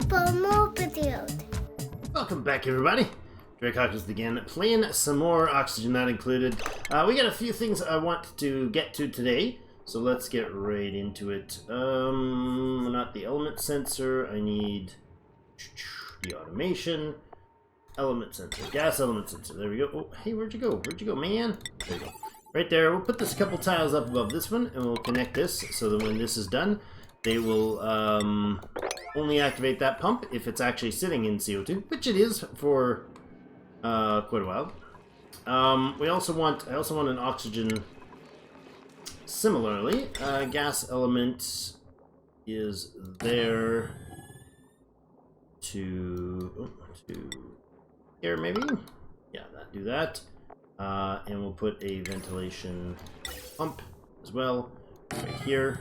for more videos. Welcome back, everybody. Drake Hawkins again, playing some more Oxygen Not Included. We got a few things I want to get to today, so let's get right into it. Not the element sensor. I need the automation. Element sensor, gas element sensor. There we go. Oh, hey, where'd you go? Where'd you go, man? There you go. Right there. We'll put this a couple tiles up above this one, and we'll connect this so that when this is done, they will only activate that pump if it's actually sitting in CO2, which it is for quite a while. I also want an oxygen. Similarly, gas element is there to here maybe. Yeah, do that. And we'll put a ventilation pump as well right here.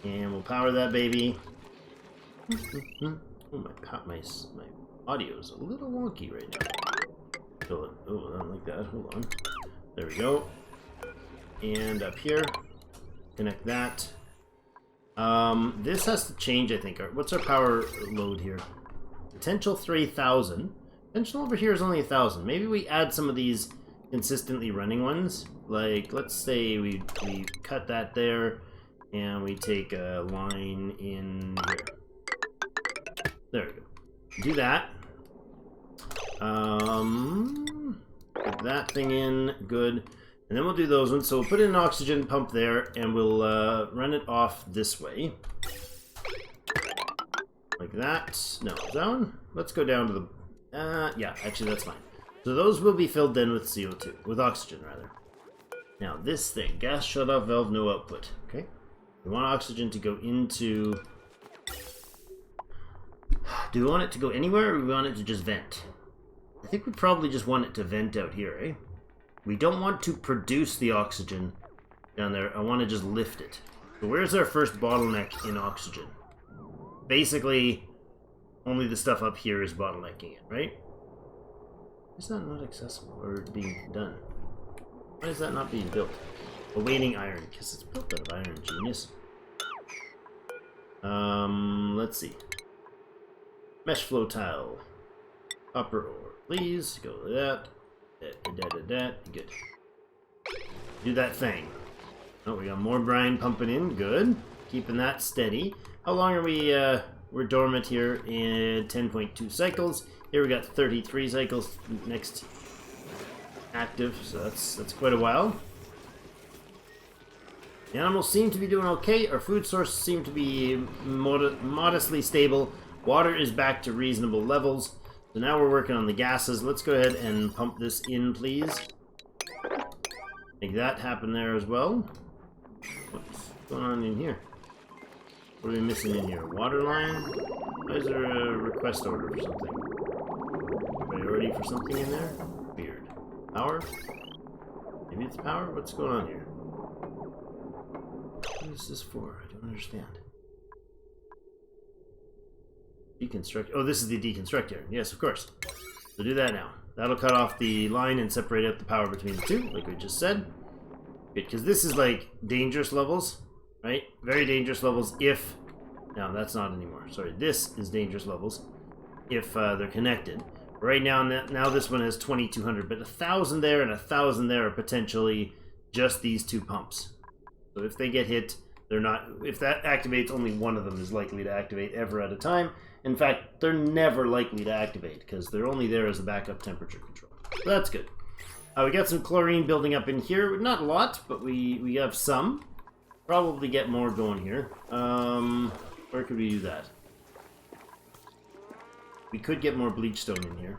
And we'll power that baby. Oh, my audio is a little wonky right now. Oh, I don't like that. Hold on. There we go. And up here, connect that. This has to change, I think. What's our power load here? Potential 3,000. Potential over here is only 1,000. Maybe we add some of these consistently running ones. Like, let's say we cut that there. And we take a line in here. There we go. Do that. Put that thing in. Good. And then we'll do those ones. So we'll put in an oxygen pump there, and we'll run it off this way. Like that. No, that one? Let's go down to the... yeah, actually that's fine. So those will be filled in with CO2. With oxygen, rather. Now, this thing. Gas shut-off valve, no output. Okay. We want oxygen to go into... Do we want it to go anywhere, or do we want it to just vent? I think we probably just want it to vent out here, eh? We don't want to produce the oxygen down there. I want to just lift it. So where's our first bottleneck in oxygen? Basically, only the stuff up here is bottlenecking it, right? Is that not accessible or being done? Why is that not being built? Awaiting iron, because it's built out of iron, genius. Let's see. Mesh flow tile. Copper ore, please. Go with that. Good. Do that thing. Oh, we got more brine pumping in. Good. Keeping that steady. How long are we, we're dormant here in 10.2 cycles. Here we got 33 cycles next active, so that's quite a while. The animals seem to be doing okay. Our food sources seem to be modestly stable. Water is back to reasonable levels. So now we're working on the gases. Let's go ahead and pump this in, please. Make that happen there as well. What's going on in here? What are we missing in here? Water line? Why is there a request order for something? Priority for something in there? Weird. Power? Maybe it's power? What's going on here? What is this for? I don't understand. Deconstruct. Oh, this is the deconstructor. Yes, of course. So do that now. That'll cut off the line and separate out the power between the two, like we just said. Because this is like dangerous levels, right? Very dangerous levels if... No, that's not anymore. Sorry, this is dangerous levels if they're connected. Right now this one has 2,200, but 1,000 there and 1,000 there are potentially just these two pumps. So if they get hit, they're not... If that activates, only one of them is likely to activate ever at a time. In fact, they're never likely to activate because they're only there as a backup temperature control. So that's good. We got some chlorine building up in here. Not a lot, but we have some. Probably get more going here. Where could we do that? We could get more bleach stone in here.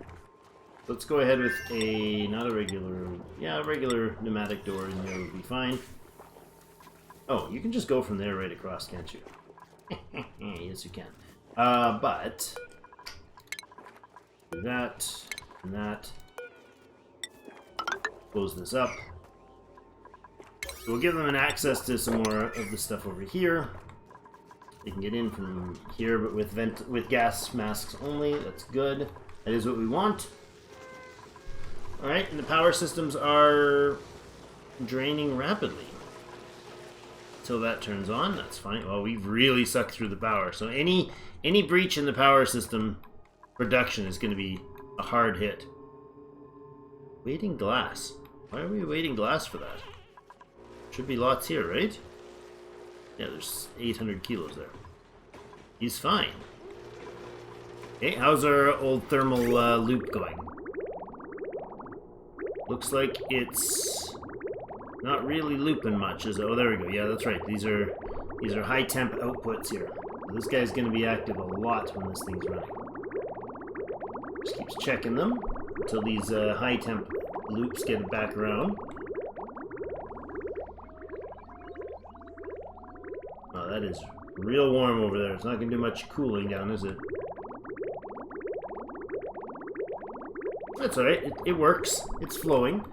Let's go ahead with a... Not a regular... Yeah, a regular pneumatic door in there would be fine. Oh, you can just go from there right across, can't you? Yes, you can. But that and that. Close this up. So we'll give them an access to some more of the stuff over here. They can get in from here, but with gas masks only. That's good. That is what we want. All right, and the power systems are draining rapidly. until that turns on. That's fine. Well, we've really sucked through the power. So any breach in the power system production is going to be a hard hit. Weighting glass. Why are we weighting glass for that? Should be lots here, right? Yeah, there's 800 kilos there. He's fine. Okay, how's our old thermal loop going? Looks like it's not really looping much, is it? Oh, there we go. Yeah, that's right. These are high temp outputs here. So this guy's going to be active a lot when this thing's running. Just keeps checking them until these high temp loops get it back around. Oh, that is real warm over there. It's not going to do much cooling down, is it? That's alright. It works. It's flowing.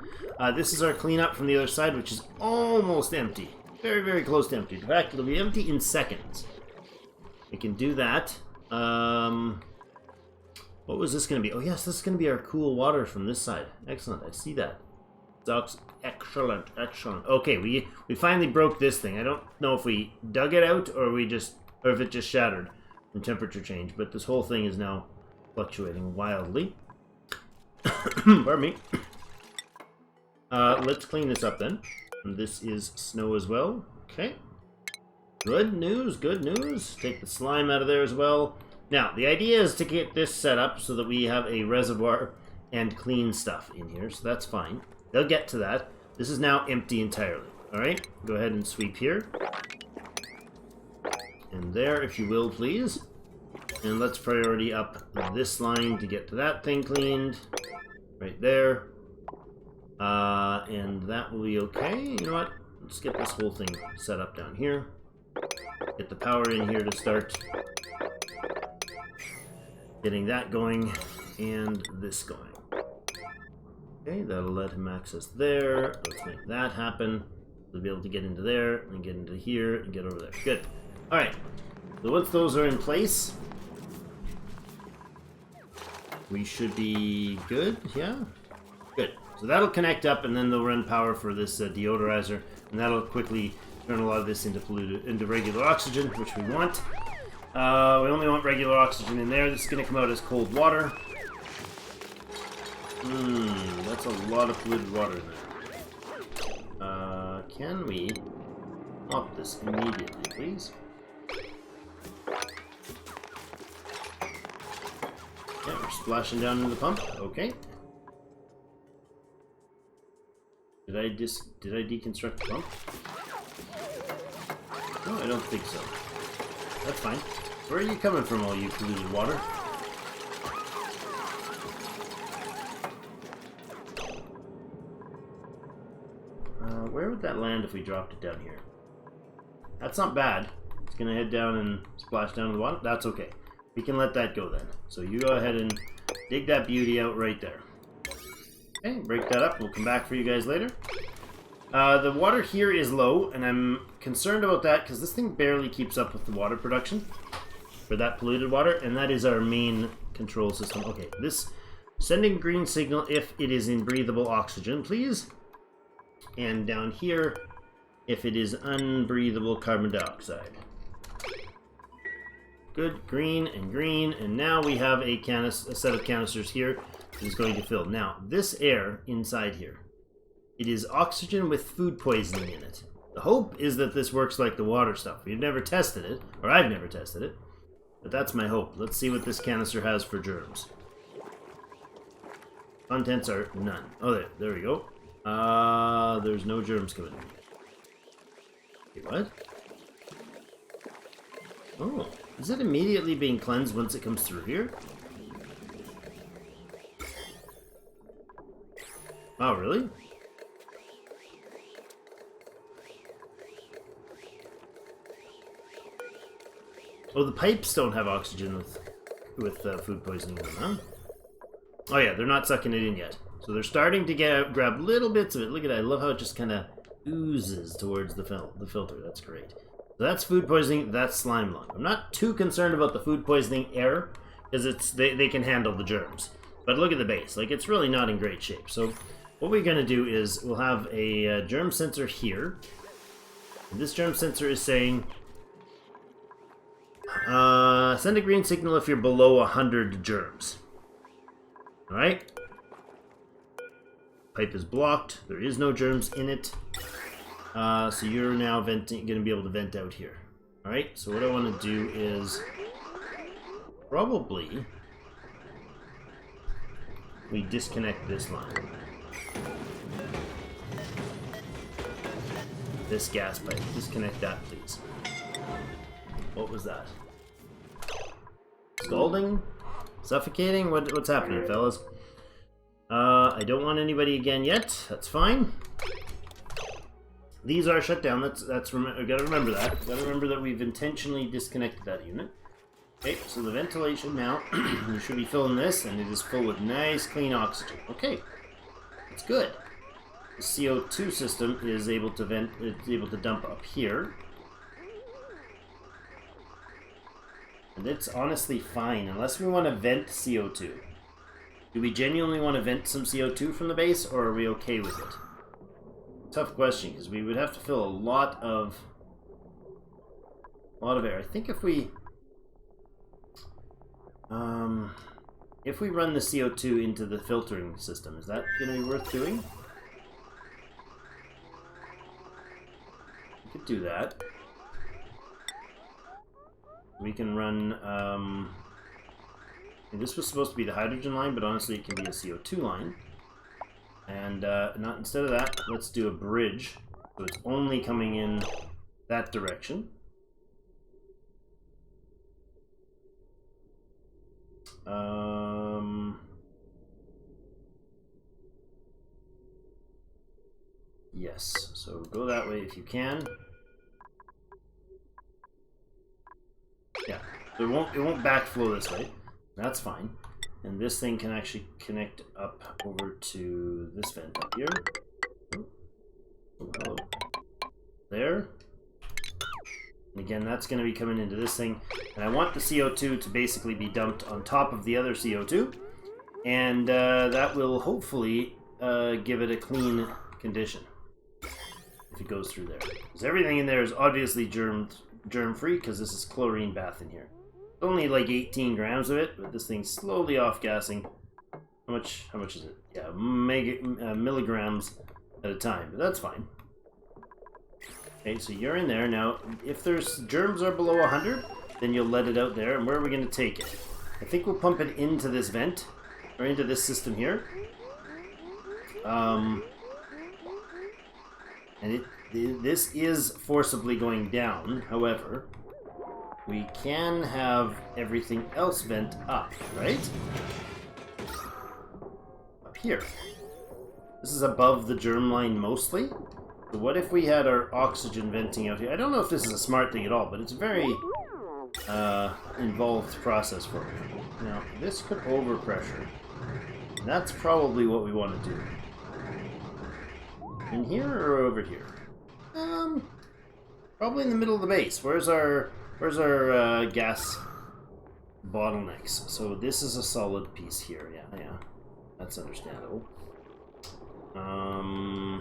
This is our cleanup from the other side, which is almost empty. Very, very close to empty. In fact, it'll be empty in seconds. We can do that. What was this going to be? Oh, yes, this is going to be our cool water from this side. Excellent. I see that. That's excellent. Excellent. Okay, we finally broke this thing. I don't know if we dug it out or if it just shattered from temperature change, but this whole thing is now fluctuating wildly. Pardon me. Let's clean this up then. And this is snow as well. Okay. Good news, good news. Take the slime out of there as well. Now, the idea is to get this set up so that we have a reservoir and clean stuff in here, so that's fine. They'll get to that. This is now empty entirely. Alright, go ahead and sweep here. And there, if you will, please. And let's priority up this line to get to that thing cleaned. Right there. And that will be okay. You know what? Let's get this whole thing set up down here. Get the power in here to start getting that going and this going. Okay, that'll let him access there. Let's make that happen. We'll be able to get into there and get into here and get over there. Good. Alright. So once those are in place, we should be good. Yeah? Good. So that'll connect up and then they'll run power for this deodorizer, and that'll quickly turn a lot of this into regular oxygen, which we want. We only want regular oxygen in there. This is going to come out as cold water. That's a lot of polluted water in there. Can we pop this immediately, please? Yeah, we're splashing down into the pump. Okay. Did I deconstruct the pump? No, I don't think so. That's fine. Where are you coming from, all you polluted water? Where would that land if we dropped it down here? That's not bad. It's gonna head down and splash down in the water. That's okay. We can let that go then. So you go ahead and dig that beauty out right there. Okay, break that up. We'll come back for you guys later. The water here is low, and I'm concerned about that because this thing barely keeps up with the water production for that polluted water, and that is our main control system. Okay, this sending green signal if it is in breathable oxygen, please. And down here, if it is unbreathable carbon dioxide. Good, green, and now we have a set of canisters here that is going to fill. Now, this air inside here, it is oxygen with food poisoning in it. The hope is that this works like the water stuff. We've never tested it, or I've never tested it, but that's my hope. Let's see what this canister has for germs. Contents are none. Oh, there we go. There's no germs coming in. Wait, what? Oh, is it immediately being cleansed once it comes through here? Oh, really? Oh, the pipes don't have oxygen with food poisoning in them, huh? Oh yeah, they're not sucking it in yet. So they're starting to grab little bits of it. Look at that. I love how it just kind of oozes towards the filter. That's great. So that's food poisoning. That's slime lung. I'm not too concerned about the food poisoning air because they can handle the germs. But look at the base. Like, it's really not in great shape. So what we're going to do is we'll have a germ sensor here. And this germ sensor is saying, send a green signal if you're below 100 germs. Alright? Pipe is blocked. There is no germs in it. So you're now going to be able to vent out here. Alright, so what I want to do is probably we disconnect this line. This gas pipe. Disconnect that, please. What was that? Scalding? Suffocating? What's happening, fellas? I don't want anybody again yet. That's fine. These are shut down. That's I gotta remember that. Gotta remember that we've intentionally disconnected that unit. Okay, so the ventilation now, you should be filling this, and it is full with nice, clean oxygen. Okay, that's good. The CO2 system is able to vent. It's able to dump up here, and it's honestly fine unless we want to vent CO2. Do we genuinely want to vent some CO2 from the base, or are we okay with it? Tough question, because we would have to fill a lot of air. I think if we run the CO2 into the filtering system, is that going to be worth doing? We could do that. We can run, and this was supposed to be the hydrogen line, but honestly it can be a CO2 line. And not instead of that, let's do a bridge. So it's only coming in that direction. Yes, so go that way if you can. Yeah, it won't backflow this way. That's fine. And this thing can actually connect up over to this vent up here. Oh, hello. There. And again, that's going to be coming into this thing. And I want the CO2 to basically be dumped on top of the other CO2. And that will hopefully give it a clean condition. If it goes through there. Because everything in there is obviously germ-free, because this is chlorine bath in here. Only like 18 grams of it, but this thing's slowly off-gassing. How much is it? Yeah, milligrams at a time, but that's fine. Okay, so you're in there. Now, if there's germs are below 100, then you'll let it out there, and where are we going to take it? I think we'll pump it into this vent, or into this system here. And this is forcibly going down, however, we can have everything else vent up, right? Up here. This is above the germ line mostly. So what if we had our oxygen venting out here? I don't know if this is a smart thing at all, but it's a very involved process for me. Now, this could overpressure. That's probably what we want to do. In here or over here? Probably in the middle of the base. Where's our gas bottlenecks? So this is a solid piece here. Yeah, that's understandable. I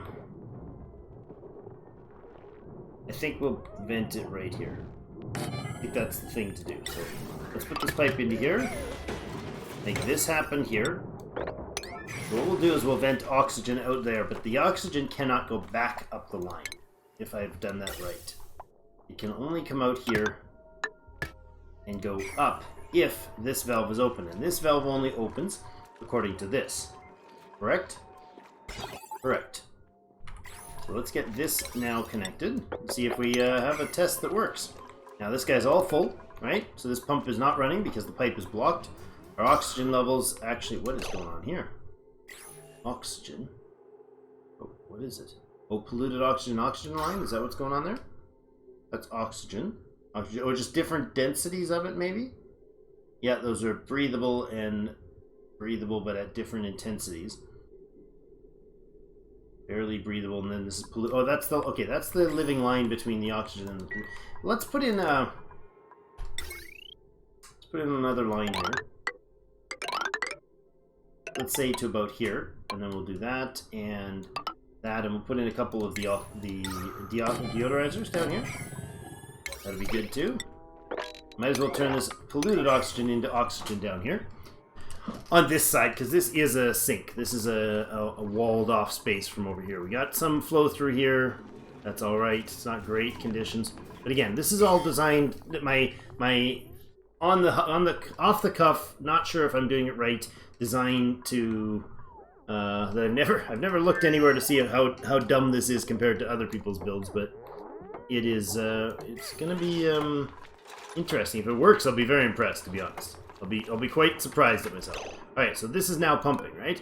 think we'll vent it right here. I think that's the thing to do. So let's put this pipe into here. Make this happen here. So what we'll do is we'll vent oxygen out there, but the oxygen cannot go back up the line, if I've done that right. It can only come out here and go up if this valve is open. And this valve only opens according to this. Correct? Correct. So let's get this now connected and see if we have a test that works. Now this guy's all full, right? So this pump is not running because the pipe is blocked. Our oxygen levels, actually, what is going on here? Oxygen. Oh, what is it? Oh, polluted oxygen line? Is that what's going on there? That's oxygen. Or just different densities of it, maybe? Yeah, those are breathable but at different intensities. Barely breathable, and then this is polluted. Oh, that's the living line between the oxygen and the polluted. Let's put in another line here. Let's say to about here, and then we'll do that, and that, and we'll put in a couple of the deodorizers down here. That'll be good too. Might as well turn this polluted oxygen into oxygen down here. On this side, because this is a sink. This is a walled off space from over here. We got some flow through here. That's alright. It's not great conditions. But again, this is all designed, my off the cuff, not sure if I'm doing it right, designed to that I've never looked anywhere to see how dumb this is compared to other people's builds, but it is it's gonna be interesting. If it works, I'll be very impressed, to be honest. I'll be quite surprised at myself. Alright, so this is now pumping, right?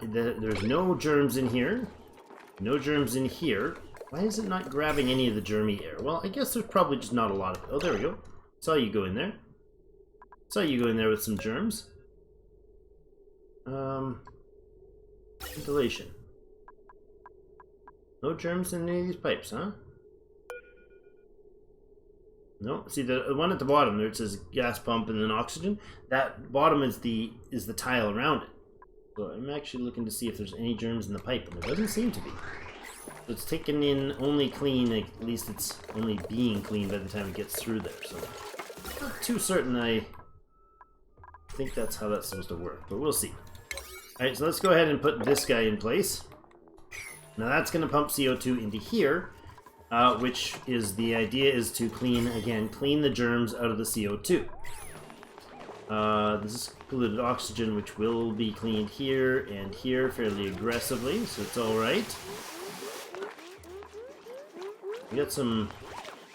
There's no germs in here. No germs in here. Why is it not grabbing any of the germy air? Well, I guess there's probably just not a lot of it. Oh, there we go. Saw you go in there. Saw you go in there with some germs. Ventilation. No germs in any of these pipes, huh? No, see the one at the bottom there, it says gas pump and then oxygen. That bottom is the tile around it. So I'm actually looking to see if there's any germs in the pipe, and there doesn't seem to be. So it's taken in only clean, at least it's only being clean by the time it gets through there. So I'm not too certain I think that's how that's supposed to work, but we'll see. Alright, so let's go ahead and put this guy in place. Now that's going to pump CO2 into here. Which is the idea is to clean the germs out of the CO2. This is polluted oxygen, which will be cleaned here and here fairly aggressively, so it's alright. We got some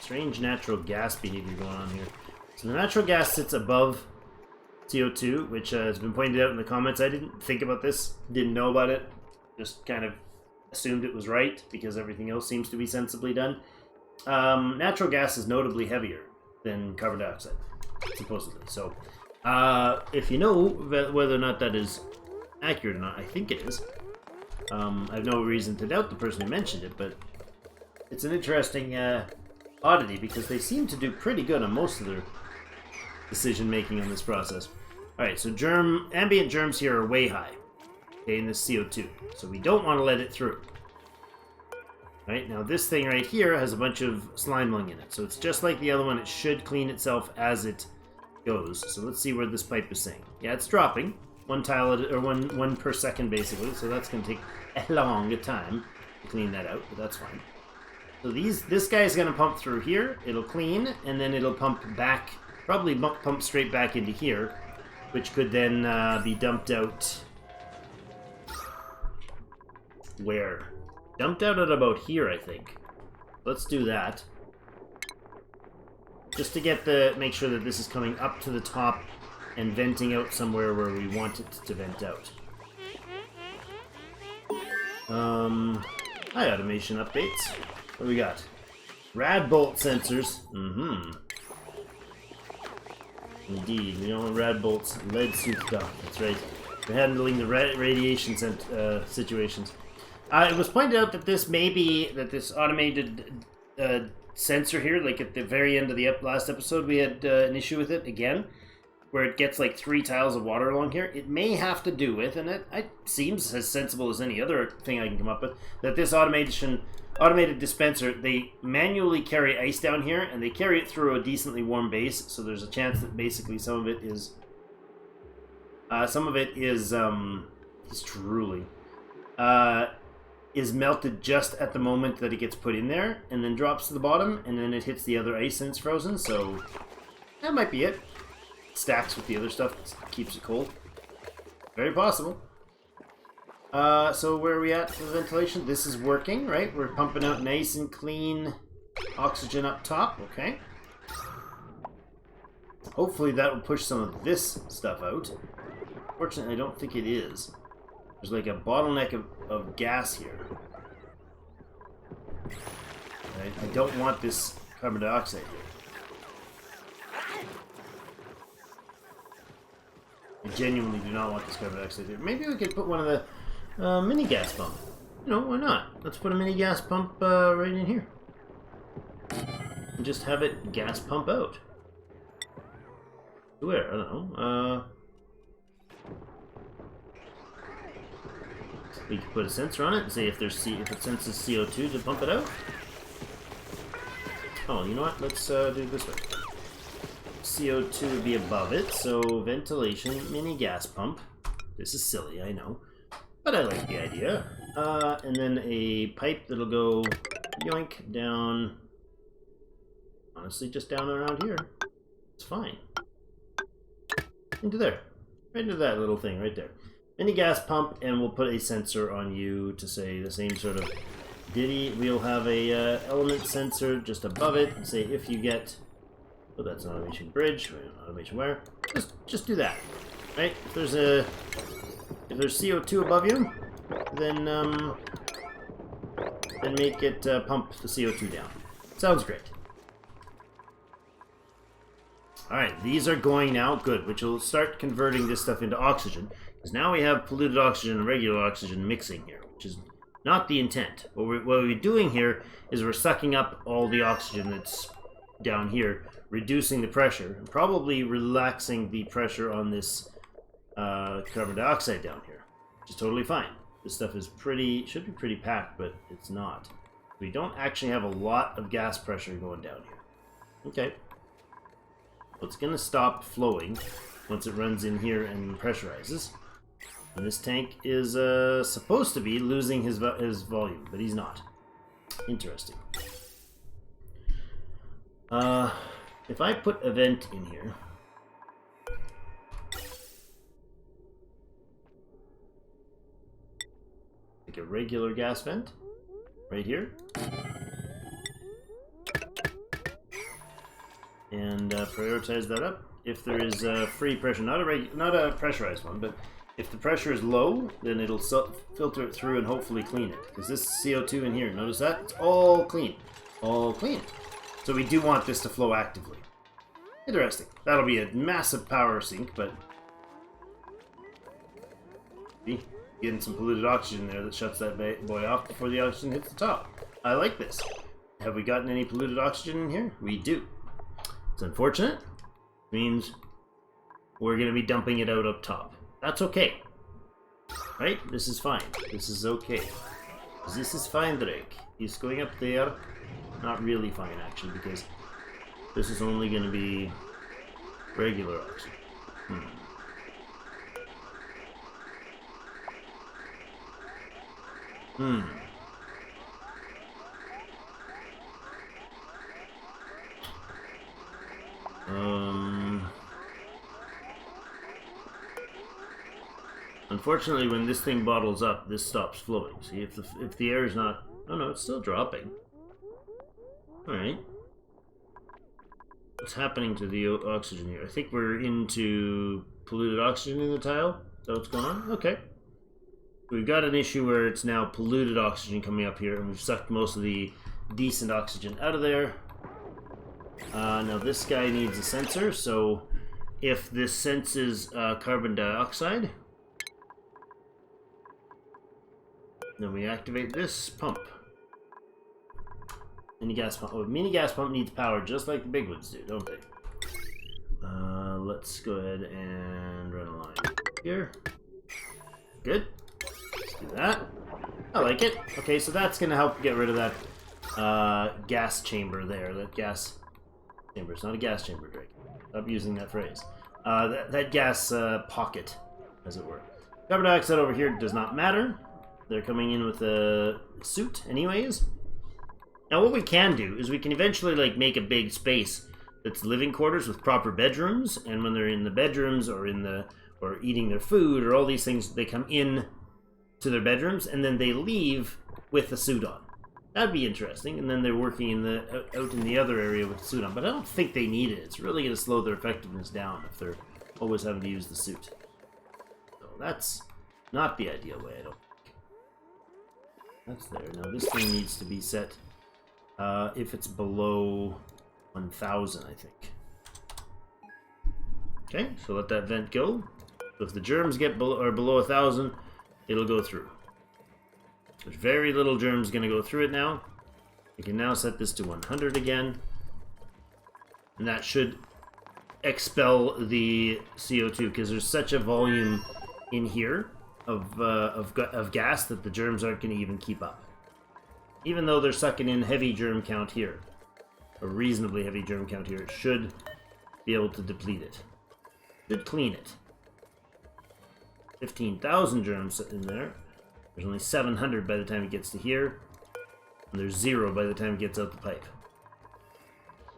strange natural gas behavior going on here. So the natural gas sits above CO2, which has been pointed out in the comments. I didn't think about this, didn't know about it, just kind of assumed it was right because everything else seems to be sensibly done. Natural gas is notably heavier than carbon dioxide, supposedly. So, if you know whether or not that is accurate or not, I think it is. I have no reason to doubt the person who mentioned it, but it's an interesting oddity because they seem to do pretty good on most of their decision making on this process. Alright, so ambient germs here are way high. Okay, in this CO2. So we don't want to let it through. Right, now this thing right here has a bunch of slime lung in it. So it's just like the other one. It should clean itself as it goes. So let's see where this pipe is saying. Yeah, it's dropping. One tile at, or one per second basically. So that's going to take a long time to clean that out, but that's fine. So this guy is going to pump through here. It'll clean, and then it'll pump back, probably pump straight back into here, which could then be dumped out. Where? Dumped out at about here, I think. Let's do that. Just to make sure that this is coming up to the top and venting out somewhere where we want it to vent out. Hi, automation updates. What do we got? Rad bolt sensors. Indeed, we don't want rad bolts. Lead suit stuff. That's right. We're handling the radiation situations. It was pointed out that this automated sensor here, like at the very end of the last episode, we had an issue with it again, where it gets like 3 tiles of water along here. It may have to do with, and it seems as sensible as any other thing I can come up with, that this automated dispenser, they manually carry ice down here, and they carry it through a decently warm base, so there's a chance that basically some of it is truly is melted just at the moment that it gets put in there, and then drops to the bottom, and then it hits the other ice and it's frozen, so that might be it. Stacks with the other stuff, keeps it cold. Very possible. So where are we at for the ventilation? This is working, right? We're pumping out nice and clean oxygen up top, okay. Hopefully that will push some of this stuff out. Fortunately, I don't think it is. There's like a bottleneck of gas here. I don't want this carbon dioxide here. I genuinely do not want this carbon dioxide here. Maybe we could put one of the mini gas pump. You know, why not? Let's put a mini gas pump right in here. And just have it gas pump out. Where? I don't know. We can put a sensor on it and say if it senses CO2 to pump it out. Oh, you know what? Let's do it this way. CO2 would be above it, so ventilation, mini gas pump. This is silly, I know, but I like the idea. And then a pipe that'll go yoink down. Honestly, just down around here. It's fine. Into there. Right into that little thing right there. Mini gas pump, and we'll put a sensor on you to say the same sort of ditty. We'll have a element sensor just above it and say if you get... Oh, that's an automation bridge. Automation wire. Just do that. Right? If there's CO2 above you, then make it pump the CO2 down. Sounds great. Alright, these are going now. Good, which will start converting this stuff into oxygen. Because now we have polluted oxygen and regular oxygen mixing here, which is not the intent. What we're doing here is we're sucking up all the oxygen that's down here, reducing the pressure, and probably relaxing the pressure on this carbon dioxide down here, which is totally fine. This stuff is should be pretty packed, but it's not. We don't actually have a lot of gas pressure going down here. Okay. Well, it's going to stop flowing once it runs in here and pressurizes. And this tank is supposed to be losing his volume, but he's not. Interesting. If I put a vent in here... like a regular gas vent, right here. And prioritize that up. If there is free pressure, not a pressurized one, but if the pressure is low, then it'll filter it through and hopefully clean it. Because this CO2 in here, notice that? It's all clean. All clean. So we do want this to flow actively. Interesting. That'll be a massive power sink, but... see? Getting some polluted oxygen there that shuts that boy off before the oxygen hits the top. I like this. Have we gotten any polluted oxygen in here? We do. It's unfortunate. It means we're going to be dumping it out up top. That's okay. Right? This is fine. This is okay. This is fine, Drake. He's going up there. Not really fine, actually, because this is only going to be regular oxygen. Unfortunately, when this thing bottles up, this stops flowing. See, if the air is not... oh no, it's still dropping. Alright. What's happening to the oxygen here? I think we're into polluted oxygen in the tile. Is that what's going on? Okay. We've got an issue where it's now polluted oxygen coming up here, and we've sucked most of the decent oxygen out of there. Now this guy needs a sensor, so if this senses carbon dioxide, then we activate this pump. Mini gas pump. Oh, mini gas pump needs power just like the big ones do, don't they? Let's go ahead and run a line here. Good. Let's do that. I like it. Okay, so that's going to help get rid of that gas chamber there. That gas chamber. It's not a gas chamber, Drake. Stop using that phrase. That gas pocket, as it were. Carbon dioxide over here does not matter. They're coming in with a suit anyways. Now what we can do is we can eventually like make a big space that's living quarters with proper bedrooms, and when they're in the bedrooms or eating their food or all these things, they come in to their bedrooms and then they leave with the suit on. That'd be interesting, and then they're working out in the other area with the suit on, but I don't think they need it. It's really going to slow their effectiveness down if they're always having to use the suit. So that's not the ideal way, I don't think. That's there. Now this thing needs to be set if it's below 1,000, I think. Okay, so let that vent go. So if the germs get below 1,000, it'll go through. There's very little germs going to go through it now. We can now set this to 100 again. And that should expel the CO2 because there's such a volume in here of gas that the germs aren't going to even keep up. Even though they're sucking in heavy germ count here, a reasonably heavy germ count here, it should be able to deplete it. Should clean it. 15,000 germs in there. There's only 700 by the time it gets to here, and there's 0 by the time it gets out the pipe.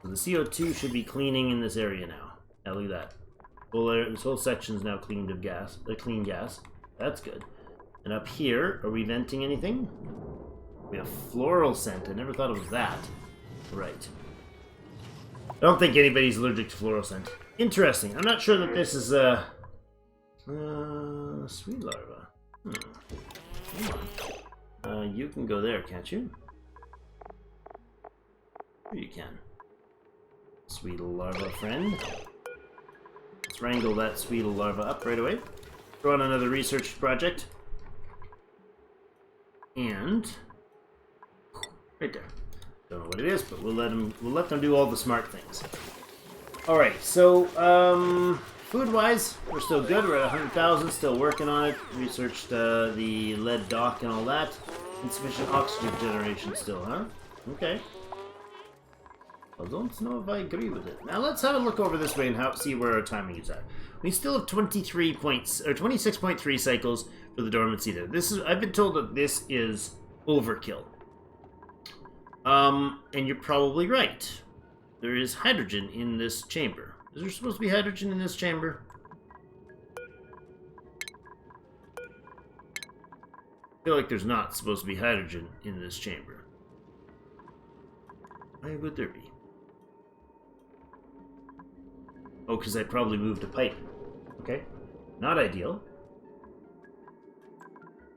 So the CO2 should be cleaning in this area now. Now look at that. Well, this whole section's now cleaned of gas. Clean gas. That's good. And up here, are we venting anything? We have floral scent. I never thought it was that. Right. I don't think anybody's allergic to floral scent. Interesting. I'm not sure that this is a sweet larva. Come on. You can go there, can't you? Sure you can. Sweet larva friend. Let's wrangle that sweet larva up right away. Throw on another research project. And right there. Don't know what it is, but we'll let them do all the smart things. Alright, so food-wise, we're still good. We're at 100,000, still working on it. Researched the lead dock and all that. Insufficient oxygen generation still, huh? Okay. I don't know if I agree with it. Now let's have a look over this way and see where our timing is at. We still have 26.3 cycles for the dormancy there. I've been told that this is overkill. And you're probably right. There is hydrogen in this chamber. Is there supposed to be hydrogen in this chamber? I feel like there's not supposed to be hydrogen in this chamber. Why would there be? Oh, because I probably moved a pipe. Okay. Not ideal.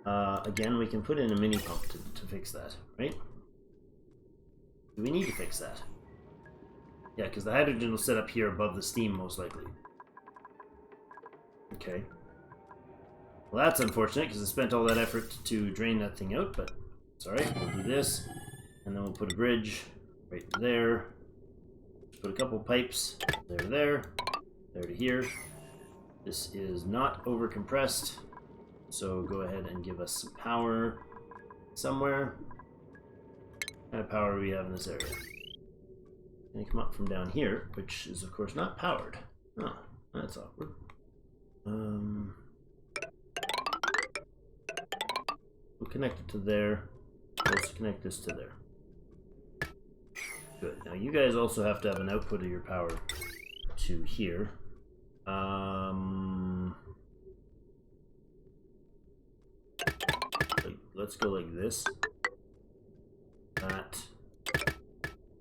Again, we can put in a mini pump to fix that, right? Do we need to fix that? Yeah, because the hydrogen will sit up here above the steam, most likely. Okay. Well, that's unfortunate, because I spent all that effort to drain that thing out, but it's alright. We'll do this, and then we'll put a bridge right there. Put a couple pipes there to here. This is not over compressed, so go ahead and give us some power somewhere. What kind of power do we have in this area? Can you come up from down here, which is of course not powered. Oh, that's awkward. We'll connect it to there. Let's connect this to there. Good. Now you guys also have to have an output of your power to here. Let's go like this.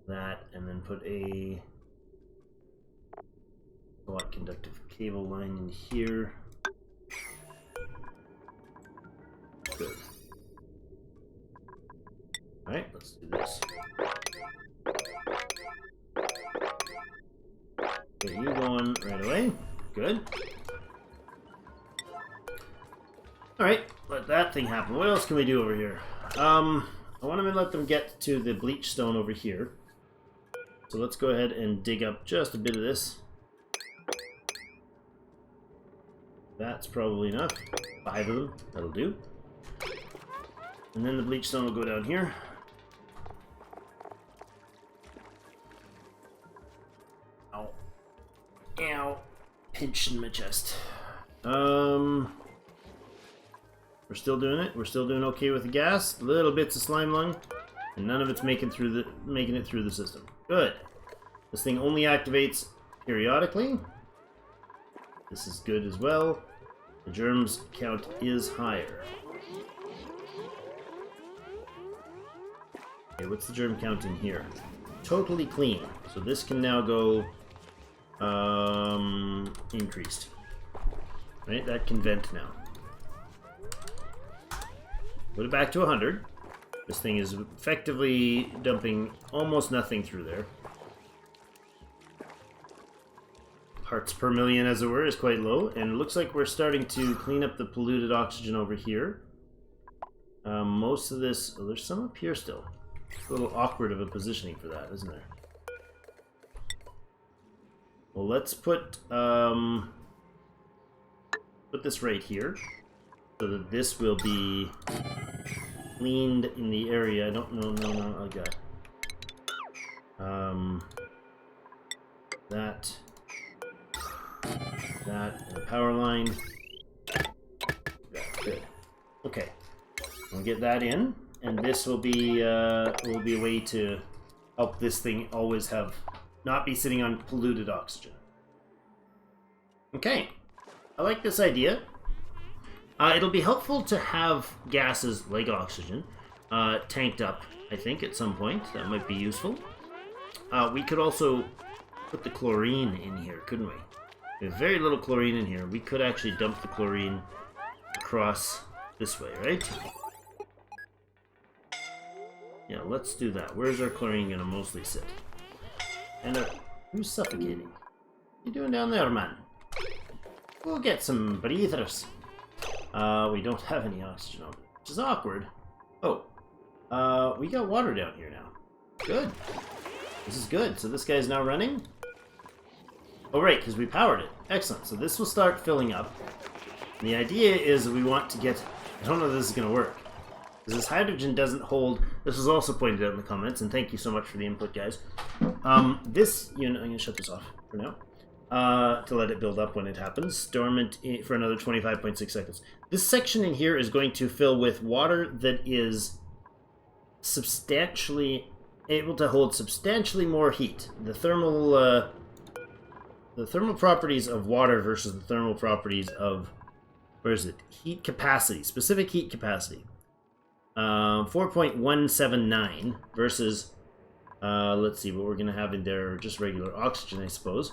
That, and then put a watt conductive cable line in here. Good. Alright, let's do this. Get you going right away. Good. Alright, let that thing happen. What else can we do over here? I want to let them get to the bleach stone over here. So let's go ahead and dig up just a bit of this. That's probably enough. 5 of them, that'll do. And then the bleach stone will go down here. Ow. Ow. Pinch in my chest. We're still doing it. We're still doing okay with the gas. Little bits of slime lung, and none of it's making it through the system. Good. This thing only activates periodically. This is good as well. The germs count is higher. Okay, what's the germ count in here? Totally clean. So this can now go increased. Right? That can vent now. Put it back to 100. This thing is effectively dumping almost nothing through there. Parts per million, as it were, is quite low, and it looks like we're starting to clean up the polluted oxygen over here. Most of this... Oh, there's some up here still. It's a little awkward of a positioning for that, isn't there? Well, let's put this right here. so that this will be cleaned in the area. No, okay. That, and a power line. Good. Okay, we'll get that in, and this will be a way to help this thing always not be sitting on polluted oxygen. Okay, I like this idea. It'll be helpful to have gases like oxygen tanked up, I think, at some point. That might be useful. We could also put the chlorine in here, couldn't we? We have very little chlorine in here. We could actually dump the chlorine across this way, right? Yeah, let's do that. Where's our chlorine gonna mostly sit? And who's suffocating? What you doing down there, man? We'll get some breathers. We don't have any oxygen on it, which is awkward. Oh, we got water down here now. Good. This is good. So this guy's now running? Oh, right, because we powered it. Excellent. So this will start filling up. And the idea is that we want to get... I don't know if this is going to work. Because this hydrogen doesn't hold... This was also pointed out in the comments, and thank you so much for the input, guys. This unit... I'm going to shut this off for now. To let it build up when it happens. Dormant for another 25.6 seconds. This section in here is going to fill with water that is substantially able to hold substantially more heat. The thermal properties of water versus the thermal properties of, where is it? Heat capacity, specific heat capacity. 4.179 versus, let's see what we're going to have in there, just regular oxygen, I suppose.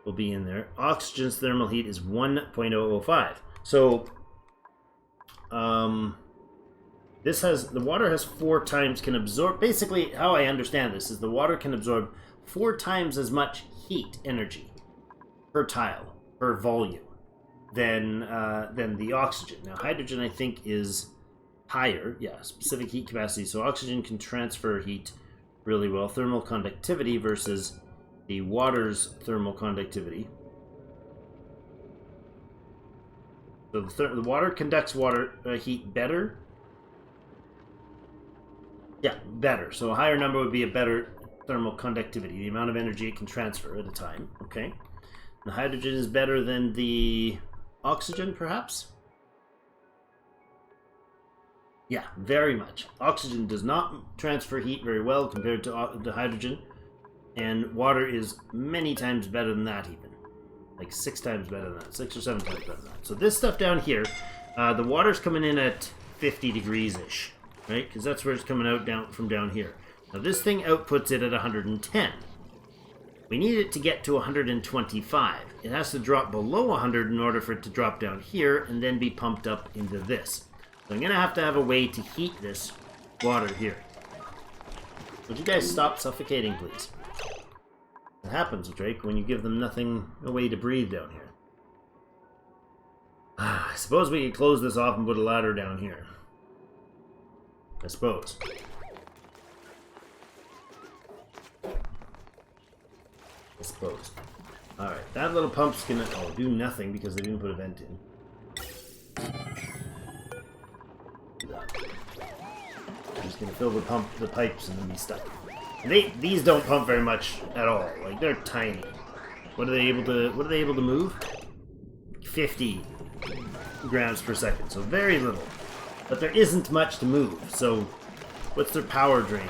Will be in there. Oxygen's thermal heat is 1.005. So, the water has 4 times, can absorb, basically how I understand this is the water can absorb 4 times as much heat energy per tile, per volume, than the oxygen. Now hydrogen I think is higher, yeah, specific heat capacity, so oxygen can transfer heat really well. Thermal conductivity versus the water's thermal conductivity. So the water conducts heat better. Yeah, better. So a higher number would be a better thermal conductivity, the amount of energy it can transfer at a time. Okay. The hydrogen is better than the oxygen, perhaps? Yeah, very much. Oxygen does not transfer heat very well compared to the hydrogen. And water is many times better than that even. Like 6 times better than that. 6 or 7 times better than that. So this stuff down here, the water's coming in at 50 degrees-ish. Right? Because that's where it's coming out from down here. Now this thing outputs it at 110. We need it to get to 125. It has to drop below 100 in order for it to drop down here and then be pumped up into this. So I'm going to have a way to heat this water here. Would you guys stop suffocating, please? It happens, Drake, when you give them no way to breathe down here. I suppose we could close this off and put a ladder down here. I suppose. Alright, that little pump's gonna do nothing because they didn't put a vent in. Do that. I'm just gonna fill the pipes and then be stuck. These don't pump very much at all. Like, they're tiny. What are they able to move? 50 grams per second, so very little. But there isn't much to move, so what's their power drain?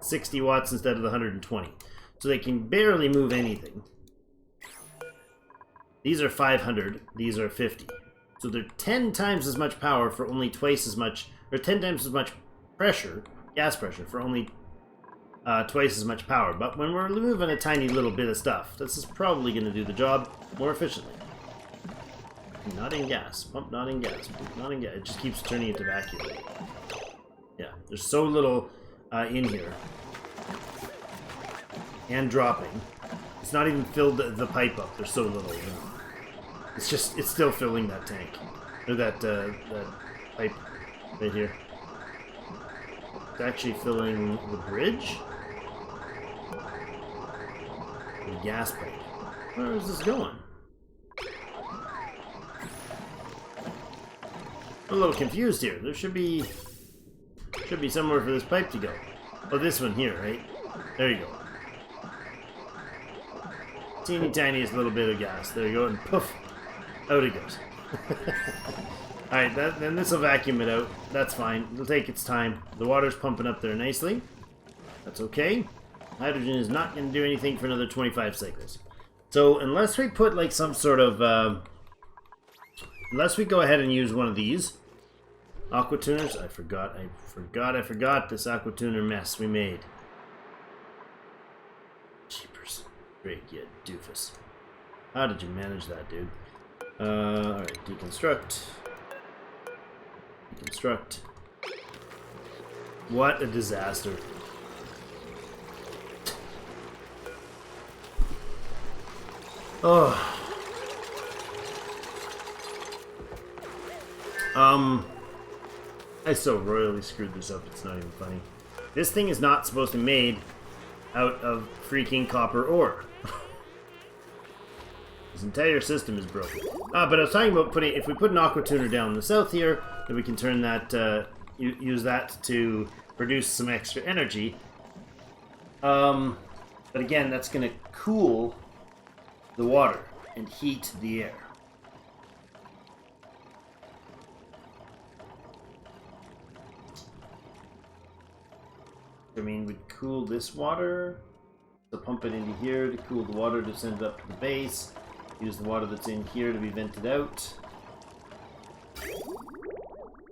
60 watts instead of the 120. So they can barely move anything. These are 500, these are 50. So they're 10 times as much power for only twice as much, or 10 times as much pressure, gas pressure, for only twice as much power. But when we're moving a tiny little bit of stuff, this is probably going to do the job more efficiently. Not in gas. Pump not in gas. Pump not in gas. It just keeps turning into vacuum. Yeah, there's so little in here. And dropping. It's not even filled the pipe up. There's so little. It's still filling that tank. Or that pipe right here. It's actually filling the bridge. The gas pipe. Where is this going? I'm a little confused here. There should be somewhere for this pipe to go. Oh, this one here, right? There you go. Teeny tiniest little bit of gas. There you go, and poof, out it goes. Alright, then this will vacuum it out. That's fine. It'll take its time. The water's pumping up there nicely. That's okay. Hydrogen is not going to do anything for another 25 cycles. So unless we put like some sort of... unless we go ahead and use one of these Aqua Tuners. I forgot this Aqua Tuner mess we made. Jeepers. Great, you doofus. How did you manage that, dude? Alright, deconstruct. Deconstruct. What a disaster. Oh. I so royally screwed this up, it's not even funny. This thing is not supposed to be made out of freaking copper ore. This entire system is broken. But I was talking about putting, if we put an Aqua Tuner down in the south here, then we can turn that, use that to produce some extra energy. But again, that's going to cool the water and heat the air. I mean, we'd cool this water to pump it into here to cool the water to send it up to the base. Use the water that's in here to be vented out.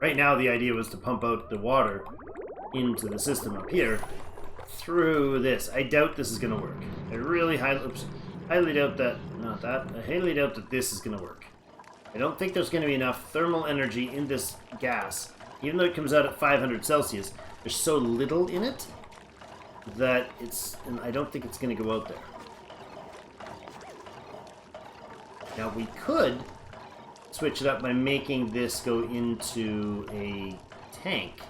Right now, the idea was to pump out the water into the system up here through this. I doubt this is going to work. I really highly doubt that. Not that. I highly doubt that this is going to work. I don't think there's going to be enough thermal energy in this gas, even though it comes out at 500 Celsius. There's so little in it that and I don't think it's going to go out there. Now we could switch it up by making this go into a tank.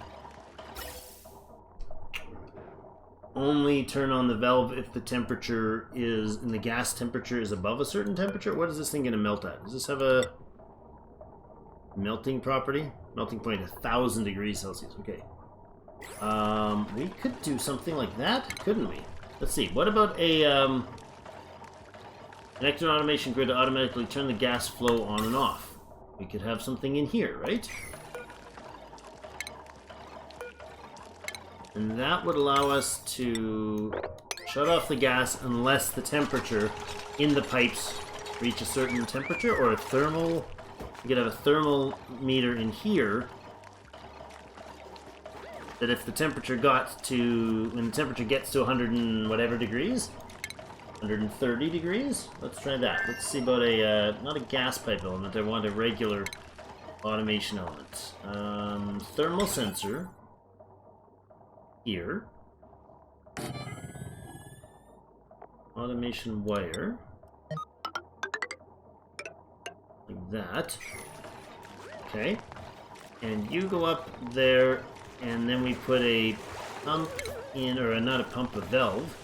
Only turn on the valve if the temperature is, and the gas temperature is above a certain temperature. What is this thing going to melt at? Does this have a melting property? Melting point 1,000 degrees Celsius. Okay. We could do something like that, couldn't we? Let's see. What about a connect an automation grid to automatically turn the gas flow on and off? We could have something in here, right? And that would allow us to shut off the gas unless the temperature in the pipes reach a certain temperature, or a thermal. We could have a thermal meter in here that if the temperature got to, when the temperature gets to 100 and whatever degrees, 130 degrees, let's try that. Let's see about a, not a gas pipe element, I want a regular automation element. Thermal sensor here. Automation wire. Like that. Okay. And you go up there, and then we put a pump in, or not a pump, a valve.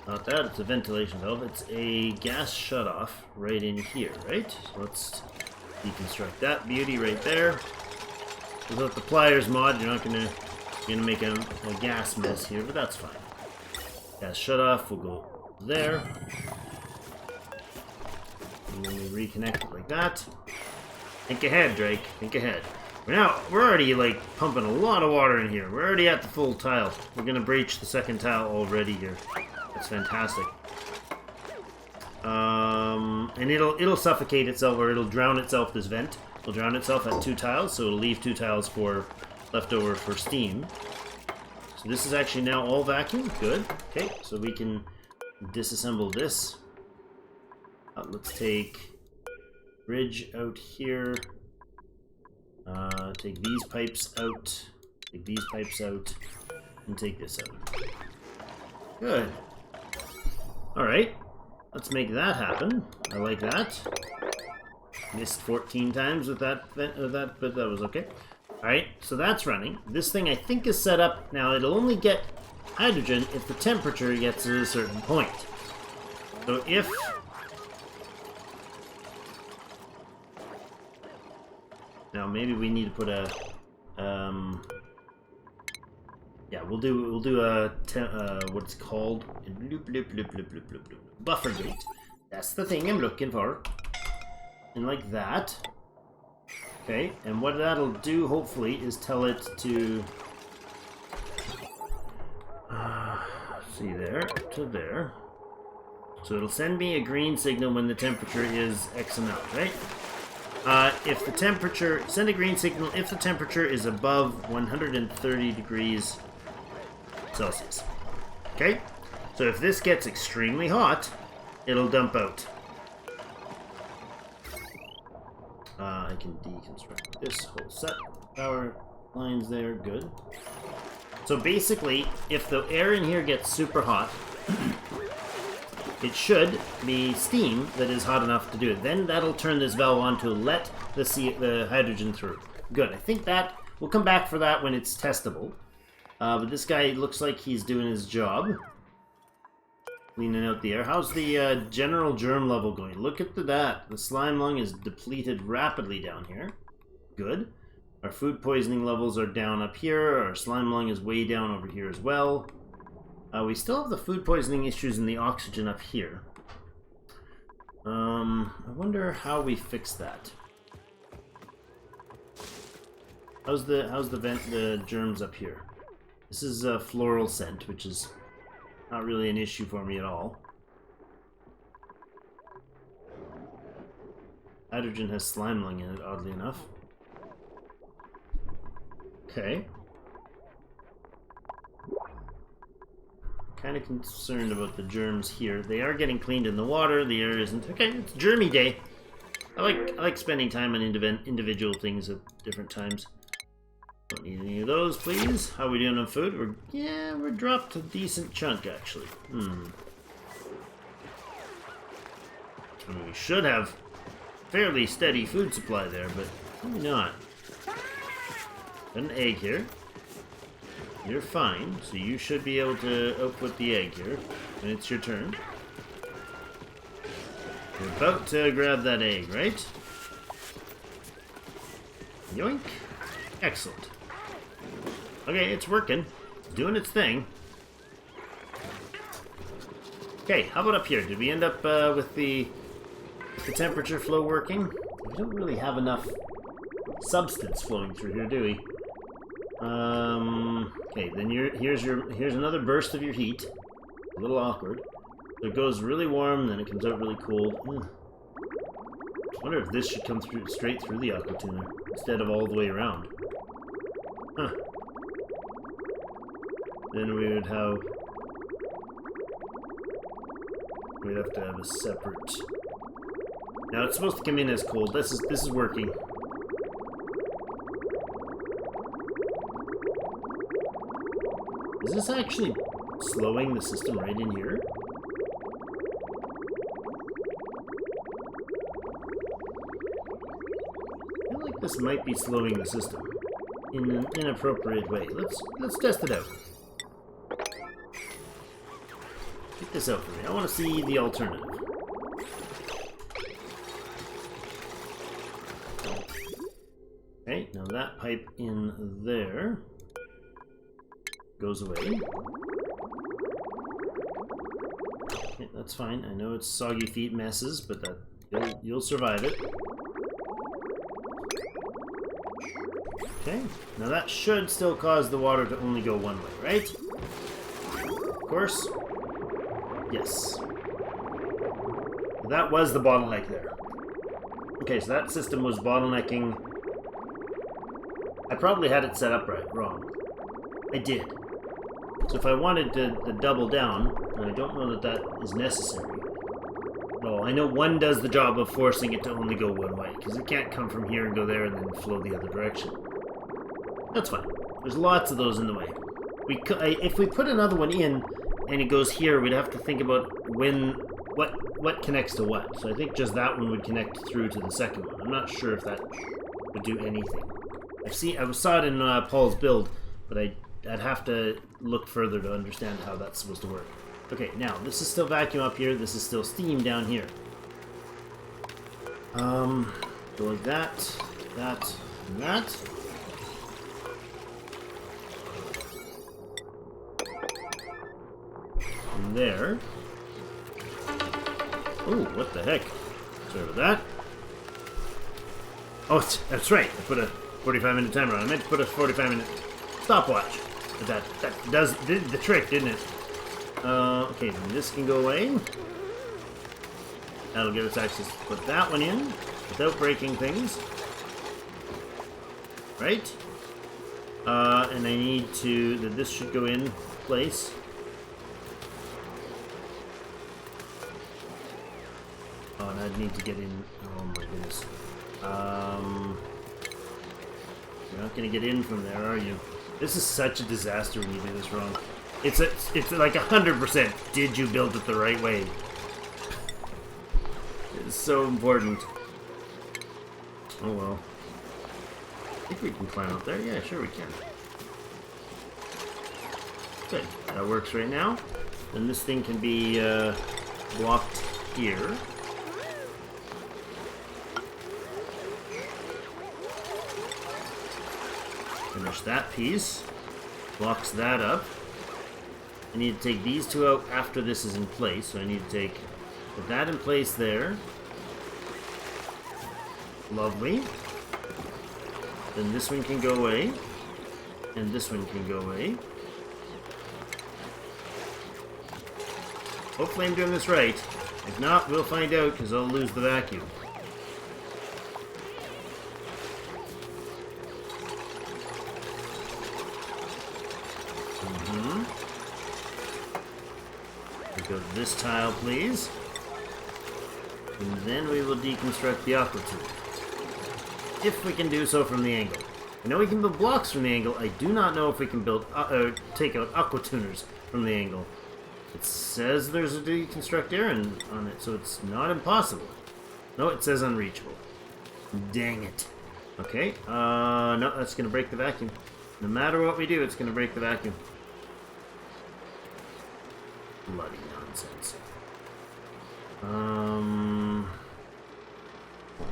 Not that, it's a ventilation valve. It's a gas shutoff right in here, right? So let's deconstruct that beauty right there. Without the pliers mod, you're not gonna make a gas mess here, but that's fine. Gas shutoff will go there. And then we reconnect it like that. Think ahead, Drake. Think ahead. We're already like pumping a lot of water in here. We're already at the full tile. We're gonna breach the second tile already here. That's fantastic. And it'll suffocate itself, or it'll drown itself. This vent will drown itself at 2 tiles, so it'll leave 2 tiles for leftover for steam. So this is actually now all vacuum. Good. Okay, so we can disassemble this. Let's take bridge out here. Take these pipes out. Take these pipes out, and take this out. Good. Alright, let's make that happen. I like that. Missed 14 times with that, but that was okay. Alright, so that's running. This thing I think is set up, now it'll only get hydrogen if the temperature gets to a certain point. So if... Now maybe we need to put a yeah, we'll do a what's called buffer gate. That's the thing I'm looking for. And like that. Okay, and what that'll do hopefully is tell it to see there to there. So it'll send me a green signal when the temperature is X amount, right? If the temperature, send a green signal if the temperature is above 130 degrees Celsius. Okay? So if this gets extremely hot, it'll dump out. I can deconstruct this whole set. Power lines there, good. So basically, if the air in here gets super hot, it should be steam that is hot enough to do it. Then that'll turn this valve on to let the hydrogen through. Good. I think that we'll come back for that when it's testable. But this guy looks like he's doing his job. Cleaning out the air. How's the general germ level going? Look at that. The slime lung is depleted rapidly down here. Good. Our food poisoning levels are down up here. Our slime lung is way down over here as well. We still have the food poisoning issues in the oxygen up here. I wonder how we fix that. How's the germs up here? This is a floral scent, which is not really an issue for me at all. Hydrogen has slime lung in it, oddly enough. Okay. Kind of concerned about the germs here. They are getting cleaned in the water. The air isn't. Okay, it's germy day. I like spending time on individual things at different times. Don't need any of those, please. How are we doing on food? We're dropped a decent chunk actually. I mean, we should have fairly steady food supply there, but maybe not. Got an egg here. You're fine, so you should be able to output the egg here when it's your turn. You're about to grab that egg, right? Yoink. Excellent. Okay, it's working. It's doing its thing. Okay, how about up here? Did we end up with the temperature flow working? We don't really have enough substance flowing through here, do we? Okay, then here's another burst of your heat. A little awkward. So it goes really warm, then it comes out really cold. I wonder if this should come through straight through the Aqua Tuner instead of all the way around. Huh. Then we'd have to have a separate. Now it's supposed to come in as cold. This is working. Is this actually slowing the system right in here? I feel like this might be slowing the system in an inappropriate way. Let's test it out. Get this out for me. I want to see the alternative. Okay, now that pipe in there goes away. Okay, that's fine. I know it's soggy feet messes, but you'll survive it. Okay, now that should still cause the water to only go one way, right? Of course. Yes. That was the bottleneck there. Okay, so that system was bottlenecking. I probably had it set up wrong. I did. So if I wanted to double down, and I don't know that is necessary. Well, I know one does the job of forcing it to only go one way, because it can't come from here and go there and then flow the other direction. That's fine. There's lots of those in the way. If we put another one in, and it goes here, we'd have to think about what connects to what. So I think just that one would connect through to the second one. I'm not sure if that would do anything. I saw it in Paul's build, but I'd have to look further to understand how that's supposed to work. Okay, now this is still vacuum up here. This is still steam down here. Go like that, And that. And there. Oh, what the heck? Sorry about that. Oh, that's right. I put a 45-minute timer on. I meant to put a 45-minute stopwatch. But that did the trick, didn't it? Okay, then this can go away. That'll give us access to put that one in without breaking things. Right? And I need to... This should go in place. Oh, and I'd need to get in... Oh my goodness. You're not going to get in from there, are you? This is such a disaster when you do this wrong. It's like 100%. Did you build it the right way? It's so important. Oh well. I think we can climb up there. Yeah, sure we can. Good. That works right now. And this thing can be blocked here. Finish that piece. Blocks that up. I need to take these two out after this is in place. So I need to put that in place there. Lovely. Then this one can go away. And this one can go away. Hopefully I'm doing this right. If not, we'll find out because I'll lose the vacuum. Go to this tile, please. And then we will deconstruct the Aqua Tuner. If we can do so from the angle. I know we can build blocks from the angle. I do not know if we can build take out Aqua Tuners from the angle. It says there's a deconstruct errand on it, so it's not impossible. No, it says unreachable. Dang it. Okay, no, that's going to break the vacuum. No matter what we do, it's going to break the vacuum. Bloody nonsense. Oh,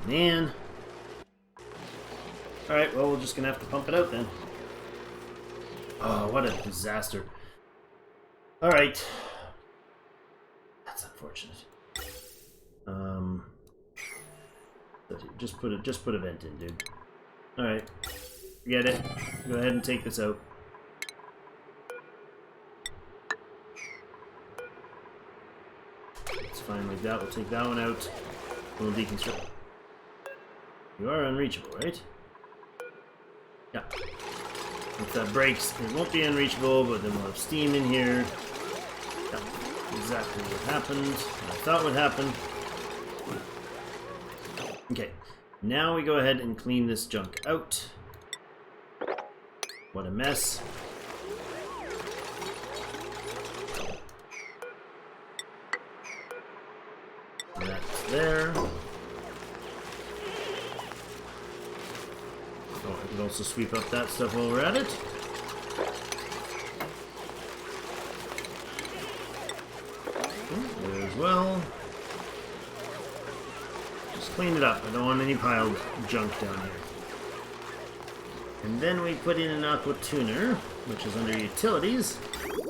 man. Alright, well, we're just gonna have to pump it out then. Oh, what a disaster. Alright. That's unfortunate. Just put a vent in, dude. Alright. Forget it. Go ahead and take this out. It's fine like that. We'll take that one out. We'll deconstruct. You are unreachable, right? Yeah. If that breaks, it won't be unreachable, but then we'll have steam in here. Yeah, exactly what happened. What I thought would happen. Okay. Now we go ahead and clean this junk out. What a mess. That's there. Oh, I can also sweep up that stuff while we're at it. There as well. Just clean it up. I don't want any piled junk down here. And then we put in an Aqua Tuner, which is under Utilities,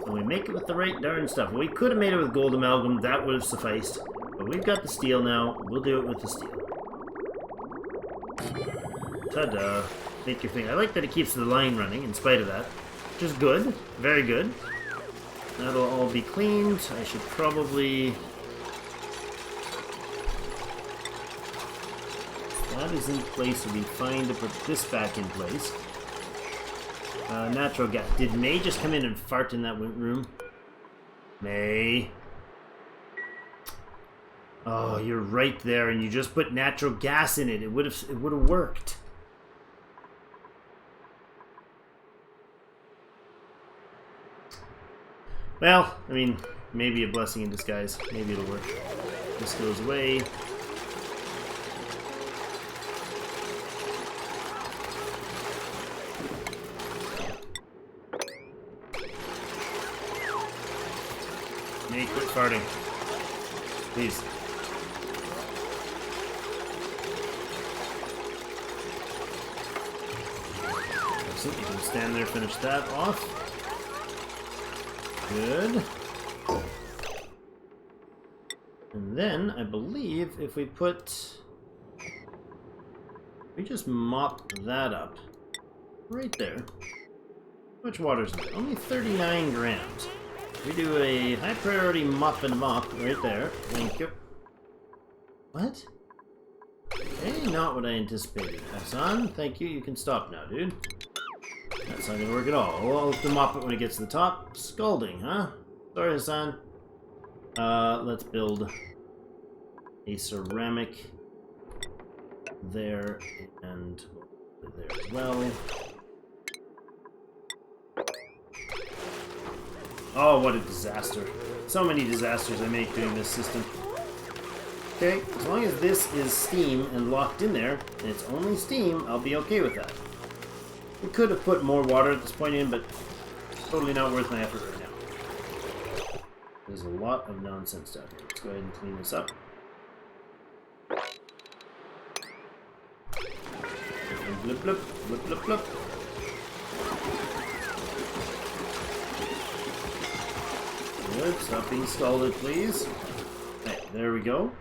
and we make it with the right darn stuff. We could have made it with gold amalgam, that would have sufficed. But we've got the steel now, we'll do it with the steel. Ta-da. Make your thing. I like that it keeps the line running in spite of that. Which is good. Very good. That'll all be cleaned. I should probably... That is in place, so we fine to put this back in place. Natural gas. Did May just come in and fart in that room? May? Oh, you're right there, and you just put natural gas in it. It would have worked. Well, I mean, maybe a blessing in disguise. Maybe it'll work. This goes away. May, quit farting. Please. Excellent. You can stand there, finish that off. Good. And then, I believe, if we just mop that up. Right there. How much water's in there? Only 39 grams. We do a high priority mop and mop right there. Thank you. What? Okay, not what I anticipated. Hassan, thank you. You can stop now, dude. That's not gonna work at all. We'll have to mop it when it gets to the top. Scalding, huh? Sorry, Hassan. Let's build a ceramic there and there as well. Oh, what a disaster. So many disasters I make doing this system. Okay, as long as this is steam and locked in there, and it's only steam, I'll be okay with that. We could have put more water at this point in, but it's totally not worth my effort right now. There's a lot of nonsense down here. Let's go ahead and clean this up. Blip, blip, blip, blip, blip. Good, stop being scalded, please. Okay, there we go.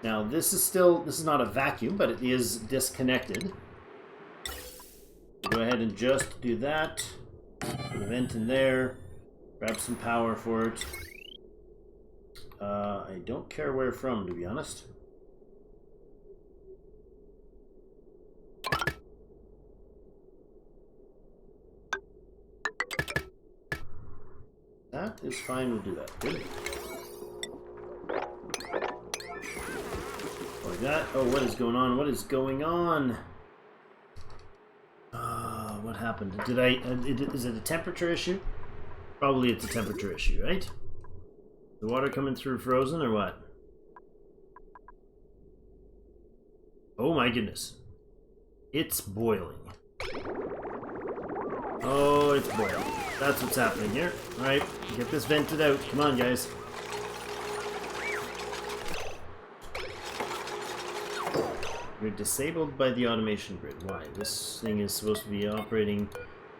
Now, this is not a vacuum, but it is disconnected. Go ahead and just do that. Put a vent in there. Grab some power for it. I don't care where from, to be honest. That is fine, we'll do that. Good. Like that. Oh, what is going on? What is going on? What happened? Is it a temperature issue? Probably it's a temperature issue, right? The water coming through frozen or what? Oh my goodness. It's boiling. Oh, it's boiling. That's what's happening here. Alright, get this vented out. Come on, guys. You're disabled by the automation grid. Why? This thing is supposed to be operating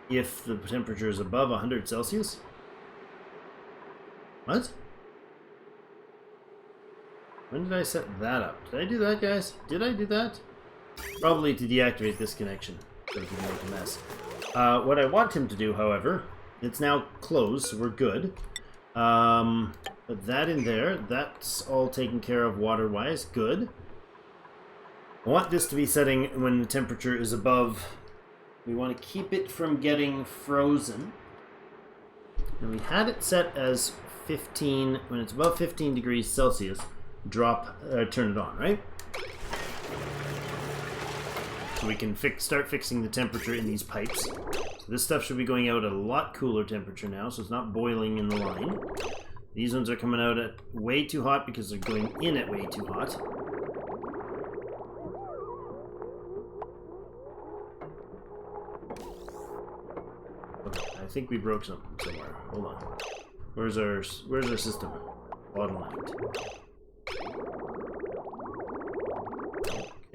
if the temperature is above 100 Celsius? What? When did I set that up? Did I do that, guys? Did I do that? Probably to deactivate this connection, so it can make a mess. What I want him to do, however, it's now closed, so we're good. Put that in there. That's all taken care of water-wise. Good. I want this to be setting when the temperature is above. We want to keep it from getting frozen. And we had it set as 15. When it's above 15 degrees Celsius, turn it on, right? So we can start fixing the temperature in these pipes. So this stuff should be going out at a lot cooler temperature now, so it's not boiling in the line. These ones are coming out at way too hot because they're going in at way too hot. Okay, I think we broke something somewhere. Hold on. Where's our system? Bottlenecked.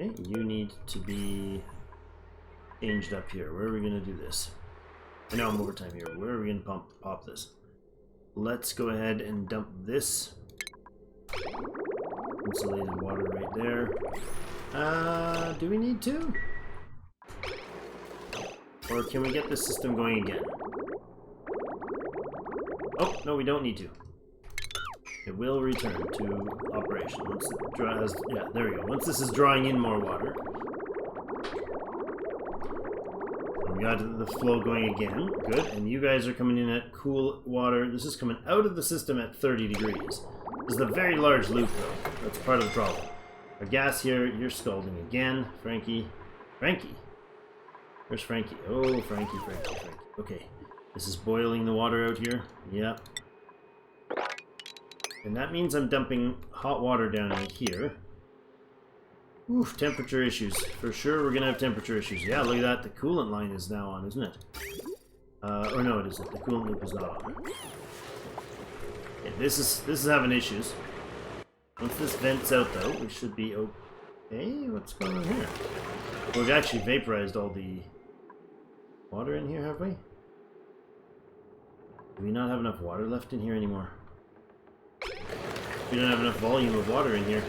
Okay, you need to be changed up here. Where are we going to do this? I know I'm overtime here. Where are we going to pop this? Let's go ahead and dump this insulated water right there. Do we need to? Or can we get this system going again? Oh, no, we don't need to. It will return to operation once it draws. Yeah, there we go. Once this is drawing in more water, we got the flow going again. Good. And you guys are coming in at cool water. This is coming out of the system at 30 degrees. This is a very large loop, though. That's part of the problem. Our gas here, you're scalding again. Frankie. Frankie? Where's Frankie? Oh, Frankie. Okay. This is boiling the water out here. Yep. And that means I'm dumping hot water down in here. Oof, temperature issues. For sure we're going to have temperature issues. Yeah, look at that. The coolant line is now on, isn't it? Or no, it isn't. The coolant loop is not on. Okay, this is having issues. Once this vents out, though, we should be okay. What's going on here? We've actually vaporized all the water in here, have we? Do we not have enough water left in here anymore? We don't have enough volume of water in here.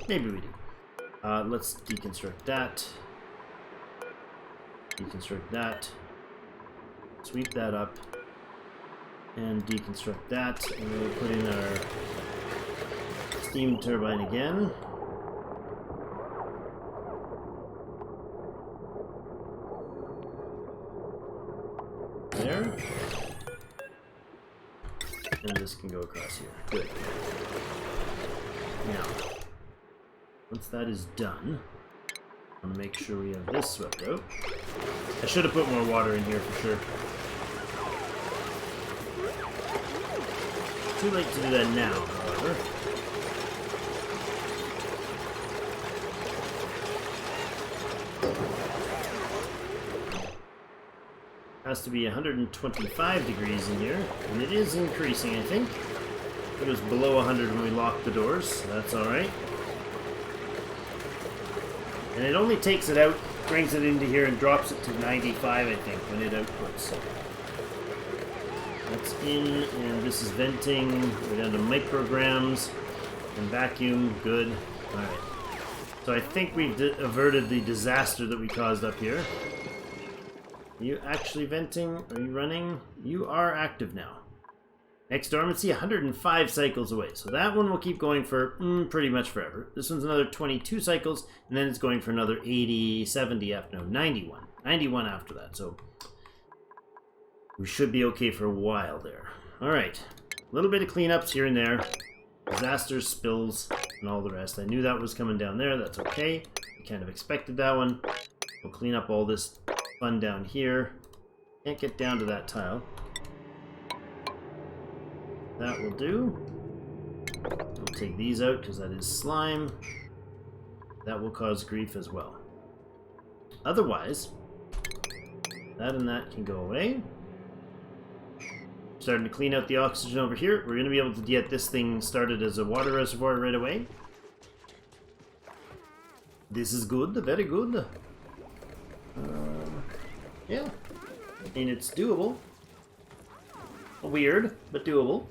Maybe we do. Let's deconstruct that. Deconstruct that. Sweep that up. And deconstruct that. And then we'll put in our steam turbine again. There. And this can go across here. Good. Now, once that is done, I want to make sure we have this swept out. I should have put more water in here for sure. Too late to do that now, however. Has to be 125 degrees in here, and it is increasing, I think. It was below 100 when we locked the doors, so that's alright. And it only takes it out, brings it into here, and drops it to 95, I think, when it outputs. So that's in, and this is venting. We're down to micrograms, and vacuum, good. Alright. So I think we've averted the disaster that we caused up here. Are you actually venting? Are you running? You are active now. Next dormancy, 105 cycles away. So that one will keep going for pretty much forever. This one's another 22 cycles, and then it's going for another 80, 70 after, no, 91. 91 after that, so we should be okay for a while there. Alright, a little bit of cleanups here and there. Disasters, spills, and all the rest. I knew that was coming down there, that's okay. I kind of expected that one. We'll clean up all this fun down here. Can't get down to that tile. That will do. We'll take these out because that is slime. That will cause grief as well. Otherwise, that and that can go away. Starting to clean out the oxygen over here. We're going to be able to get this thing started as a water reservoir right away. This is good, very good. Yeah, I mean, it's doable. Weird, but doable.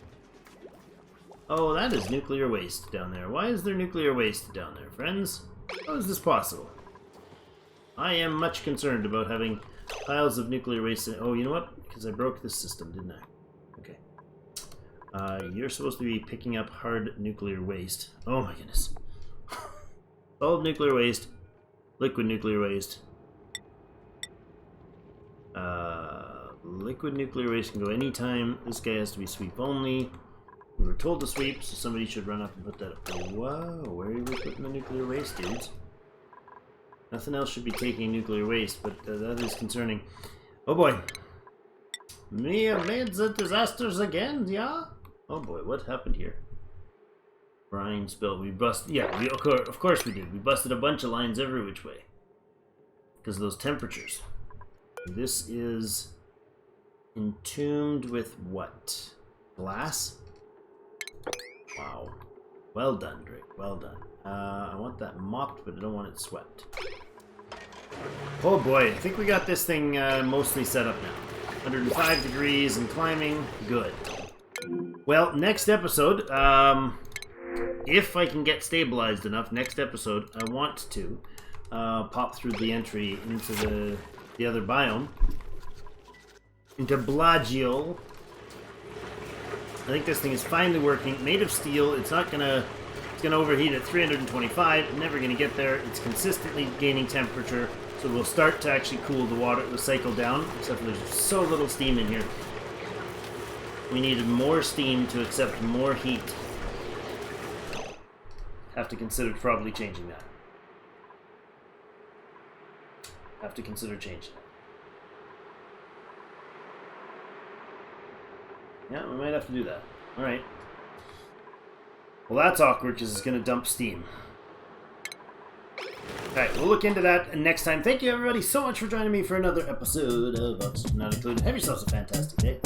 Oh, that is nuclear waste down there. Why is there nuclear waste down there, friends? How is this possible? I am much concerned about having piles of nuclear waste in... Oh, you know what? Because I broke this system, didn't I? Okay. You're supposed to be picking up hard nuclear waste. Oh my goodness. Solid nuclear waste. Liquid nuclear waste. Liquid nuclear waste can go anytime. This guy has to be sweep only. We were told to sweep, so somebody should run up and put that up. Whoa, where are we putting the nuclear waste, dudes? Nothing else should be taking nuclear waste, but that is concerning. Oh boy. Me have made the disasters again, yeah? Oh boy, what happened here? Brine spill. We busted... Yeah, of course we did. We busted a bunch of lines every which way. Because of those temperatures. This is entombed with what? Glass? Wow. Well done, Drake. Well done. I want that mopped, but I don't want it swept. Oh boy, I think we got this thing mostly set up now. 105 degrees and climbing. Good. Well, next episode, if I can get stabilized enough, next episode, I want to pop through the entry into the other biome. Into Blagio. I think this thing is finally working. Made of steel. It's not gonna... It's gonna overheat at 325. Never gonna get there. It's consistently gaining temperature. So we'll start to actually cool the water, the cycle down. Except for there's so little steam in here. We needed more steam to accept more heat. Have to consider probably changing that. Have to consider changing it. Yeah, we might have to do that. Alright. Well, that's awkward because it's going to dump steam. Alright, we'll look into that next time. Thank you, everybody, so much for joining me for another episode of Oxygen Not Included. Have yourselves a fantastic day.